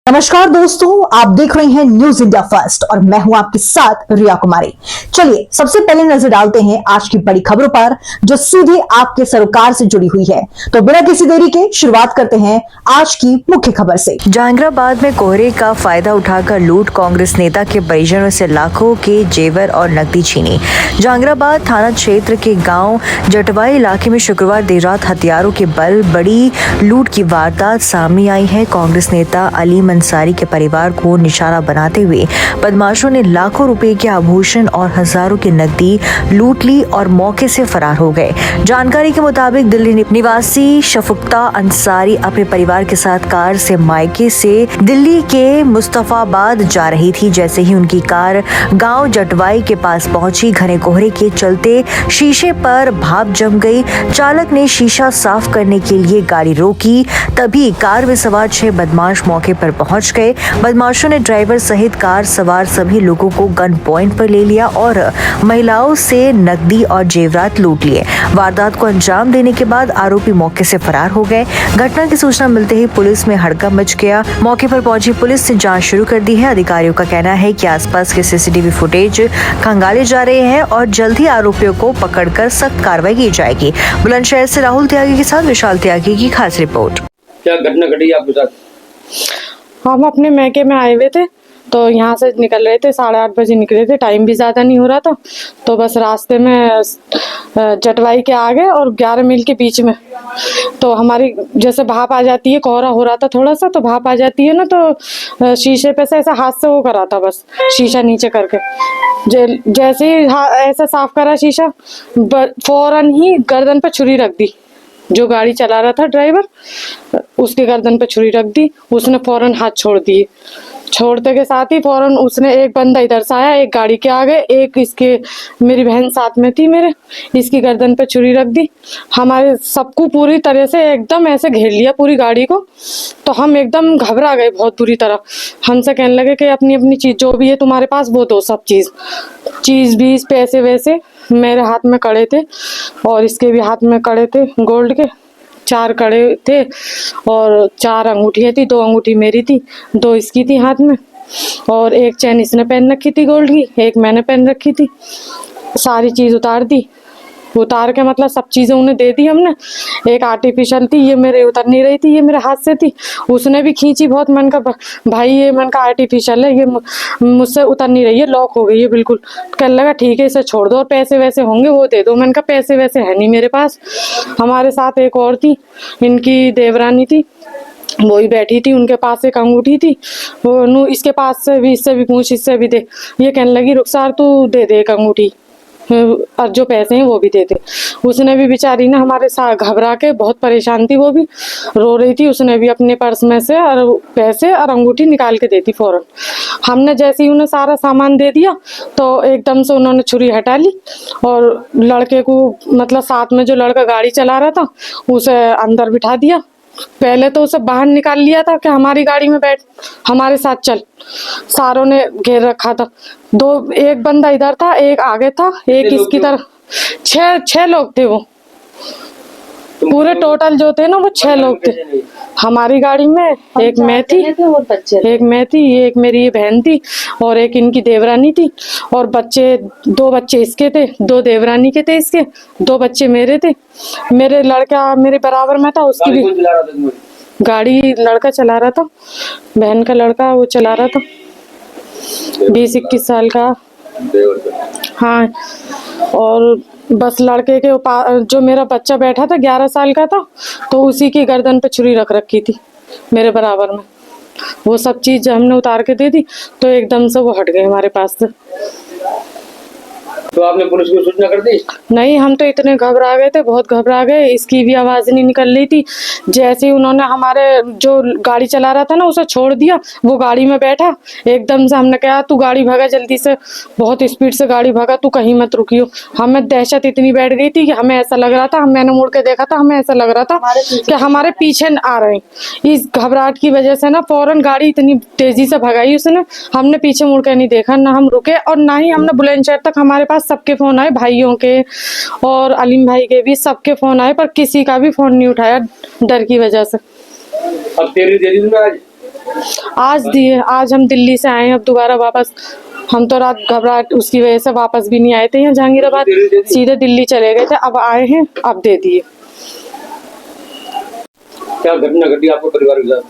नमस्कार दोस्तों, आप देख रहे हैं न्यूज इंडिया फर्स्ट और मैं हूं आपके साथ रिया कुमारी। चलिए सबसे पहले नजर डालते हैं आज की बड़ी खबरों पर जो सीधे आपके सरोकार से जुड़ी हुई है। तो बिना किसी देरी के शुरुआत करते हैं आज की मुख्य खबर से। जहांगीराबाद में कोहरे का फायदा उठाकर लूट, कांग्रेस नेता के परिजनों से लाखों के जेवर और नकदी छीनी। जहांगीराबाद थाना क्षेत्र के गांव जटवाई इलाके में शुक्रवार देर रात हथियारों के बल बड़ी लूट की वारदात सामने आई है। कांग्रेस नेता अलीम अंसारी के परिवार को निशाना बनाते हुए बदमाशों ने लाखों रुपए के आभूषण और हजारों की नकदी लूट ली और मौके से फरार हो गए। जानकारी के मुताबिक दिल्ली निवासी शफुक्ता अंसारी अपने परिवार के साथ कार से मायके से दिल्ली के मुस्तफाबाद जा रही थी। जैसे ही उनकी कार गांव जटवाई के पास पहुंची, घने कोहरे के चलते शीशे पर भाप जम गई। चालक ने शीशा साफ करने के लिए गाड़ी रोकी, तभी कार में सवार 6 बदमाश मौके पर पहुंच गए। बदमाशों ने ड्राइवर सहित कार सवार सभी लोगों को गन पॉइंट पर ले लिया और महिलाओं से नकदी और जेवरात लूट लिए। वारदात को अंजाम देने के बाद आरोपी मौके से फरार हो गए। घटना की सूचना मिलते ही पुलिस में हड़कंप मच गया। मौके पर पहुंची पुलिस ने जांच शुरू कर दी है। अधिकारियों का कहना है कि आसपास के सीसीटीवी फुटेज खंगाले जा रहे हैं और जल्द ही आरोपियों को पकड़कर सख्त कार्रवाई की जाएगी। बुलंदशहर से राहुल त्यागी के साथ विशाल त्यागी की खास रिपोर्ट। क्या घटना घटी आपके साथ? हम अपने मैके में आए हुए थे, तो यहाँ से निकल रहे थे, 8:30 बजे निकले थे। टाइम भी ज़्यादा नहीं हो रहा था, तो बस रास्ते में जटवाई के आगे और 11 मील के बीच में तो हमारी जैसे भाप आ जाती है, कोहरा हो रहा था थोड़ा सा, तो भाप आ जाती है ना, तो शीशे पे से ऐसा हाथ से वो करा था, बस शीशा नीचे करके जैसे ही ऐसा साफ करा शीशा, फौरन ही गर्दन पे छुरी रख दी। जो गाड़ी चला रहा था ड्राइवर, उसके गर्दन पे छुरी रख दी। उसने फौरन हाथ छोड़ दिए। छोड़ते के साथ ही फौरन उसने एक बंदा इधर से आया, एक गाड़ी के आगे, एक इसके मेरी बहन साथ में थी मेरे, इसकी गर्दन पे छुरी रख दी। हमारे सबको पूरी तरह से एकदम ऐसे घेर लिया पूरी गाड़ी को, तो हम एकदम घबरा गए बहुत बुरी तरह। हमसे कहने लगे कि अपनी अपनी चीज़ जो भी है तुम्हारे पास वो दो, सब चीज़ भी, पैसे वैसे। मेरे हाथ में कड़े थे और इसके भी हाथ में कड़े थे गोल्ड के, 4 कड़े थे और 4 अंगूठियाँ थी। 2 अंगूठी मेरी थी, 2 इसकी थी हाथ में, और एक चैन इसने पहन रखी थी गोल्ड की, एक मैंने पहन रखी थी। सारी चीज़ उतार दी। उतार के मतलब सब चीज़ें उन्हें दे दी हमने। एक आर्टिफिशियल थी, ये मेरे उतर नहीं रही थी, ये मेरे हाथ से थी। उसने भी खींची बहुत। मन का भाई ये मन का आर्टिफिशियल है, ये मुझसे उतर नहीं रही है, लॉक हो गई है बिल्कुल। कहने लगा ठीक है इसे छोड़ दो और पैसे वैसे होंगे वो दे दो। मन का पैसे वैसे है नहीं मेरे पास। हमारे साथ एक और थी, इनकी देवरानी थी, वो ही बैठी थी, उनके पास एक अंगूठी थी। वो इसके पास से भी, इससे भी पूछ, इससे भी दे। ये कहने लगी रुखसार तू दे दे एक अंगूठी और जो पैसे हैं वो भी दे दे। उसने भी बेचारी ना हमारे साथ घबरा के, बहुत परेशान थी, वो भी रो रही थी। उसने भी अपने पर्स में से और पैसे और अंगूठी निकाल के देती फौरन। हमने जैसे ही उन्हें सारा सामान दे दिया तो एकदम से उन्होंने छुरी हटा ली और लड़के को, मतलब साथ में जो लड़का गाड़ी चला रहा था, उसे अंदर बिठा दिया। पहले तो उसे बाहर निकाल लिया था कि हमारी गाड़ी में बैठ, हमारे साथ चल। सारों ने घेर रखा था। एक बंदा इधर था, एक आगे था, एक इसकी तरफ। 6 लोग थे वो पूरे टोटल जो थे ना, वो 6 लोग थे हमारी गाड़ी में। एक मैं थी, एक मैं थी, एक मेरी ये बहन थी और एक इनकी देवरानी थी। और बच्चे 2 बच्चे इसके थे, 2 देवरानी के थे, इसके 2 बच्चे मेरे थे। मेरे लड़का मेरे बराबर में था, उसकी भी गाड़ी लड़का चला रहा था, बहन का लड़का वो चला रहा था, 20-21 साल का। हाँ, और बस लड़के के जो मेरा बच्चा बैठा था 11 साल का था, तो उसी की गर्दन पे छुरी रख रखी थी मेरे बराबर में। वो सब चीज़ हमने उतार के दे दी, तो एकदम से वो हट गए हमारे पास से। तो आपने पुलिस को सूचना कर दी? नहीं, हम तो इतने घबरा गए थे, बहुत घबरा गए। इसकी भी आवाज़ नहीं निकल रही थी। जैसे ही उन्होंने हमारे जो गाड़ी चला रहा था ना, उसे छोड़ दिया, वो गाड़ी में बैठा। एकदम से हमने कहा तू गाड़ी भगा जल्दी से, बहुत स्पीड से गाड़ी भगा, तू कहीं मत रुकियो। हमें दहशत इतनी बैठ गई थी कि हमें ऐसा लग रहा था, मैंने मुड़ के देखा था, हमें ऐसा लग रहा था कि हमारे पीछे आ रहे हैं। इस घबराहट की वजह से ना फौरन गाड़ी इतनी तेजी से भगाई उसने, हमने पीछे मुड़ के नहीं देखा, ना हम रुके और ना ही हमने बुलंदशहर तक। हमारे पास सबके फोन आए, भाइयों के और अलीम भाई के भी, सबके फोन आए, पर किसी का भी फोन नहीं उठाया डर की वजह से। अब तेरी दे दी आज? आज दिए, आज हम दिल्ली से आए हैं, अब दोबारा वापस। हम तो रात घबराहट उसकी वजह से वापस भी नहीं आए थे यहाँ जहांगीराबाद, सीधे दिल्ली चले गए थे। अब आए हैं, अब दे दिए। क्या घटना घटी आपके परिवार के साथ?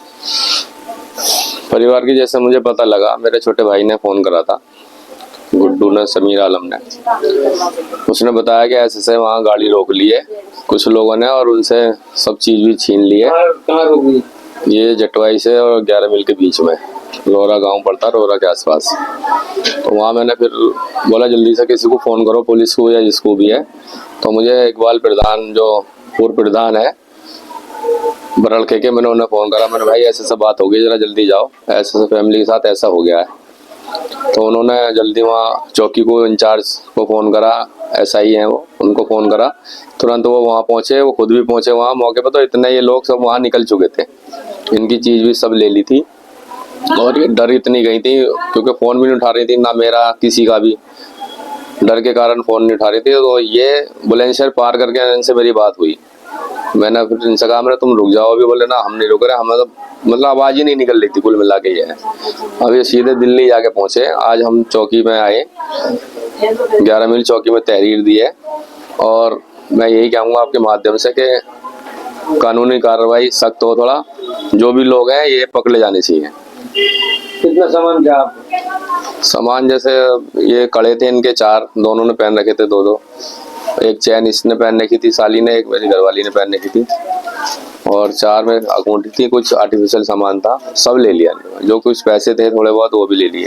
परिवार की जैसे मुझे पता लगा, मेरे छोटे भाई ने फोन करा था, गुड्डू ने, समीर आलम ने। उसने बताया कि ऐसे वहाँ गाड़ी रोक ली है कुछ लोगों ने और उनसे सब चीज भी छीन ली है। कहाँ रोक ली? ये जटवाई से और 11 मील के बीच में, रोरा गांव पड़ता, रोरा के आसपास। तो वहाँ मैंने फिर बोला जल्दी से किसी को फोन करो, पुलिस को या जिसको भी है। तो मुझे इकबाल प्रधान, जो पूर्व प्रधान है बरड़ के, मैंने उन्हें फोन करा। मैंने भाई ऐसे सब बात हो गई, जरा जल्दी जाओ, ऐसे फैमिली के साथ ऐसा हो गया है। तो उन्होंने जल्दी वहाँ चौकी को, इंचार्ज को फ़ोन करा, SI हैं वो, उनको फ़ोन करा। तुरंत वो वहाँ पहुँचे, वो खुद भी पहुँचे वहाँ मौके पर। तो इतने ये लोग सब वहाँ निकल चुके थे, इनकी चीज़ भी सब ले ली थी और ये डर इतनी गई थी क्योंकि फ़ोन भी नहीं उठा रही थी, ना मेरा किसी का भी, डर के कारण फ़ोन नहीं उठा रही थी। तो ये बुलंदशहर पार करके इनसे मेरी बात हुई। मैंने फिर इनसे कहा, मैंने तुम रुक जाओ अभी। बोले ना हम नहीं रुक रहे, हमें तो मतलब आवाज़ ही नहीं निकल रही थी कुल मिला के। ये अब ये सीधे दिल्ली जाके पहुँचे। आज हम चौकी में आए, 11 मील चौकी में तहरीर दी है और मैं यही कहूँगा आपके माध्यम से कि कानूनी कार्रवाई सख्त हो थोड़ा। जो भी लोग हैं ये पकड़े जाने चाहिए। कितना सामान क्या आपको? सामान जैसे ये कड़े थे इनके 4, दोनों ने पहन रखे थे 2-2। एक चैन इसने पहन रखी थी साली ने, एक मेरी घरवाली ने पहन रखी थी और 4 में अंगूठी थी, कुछ आर्टिफिशियल सामान था, सब ले लिया। जो कुछ पैसे थे थोड़े बहुत वो भी ले लिए।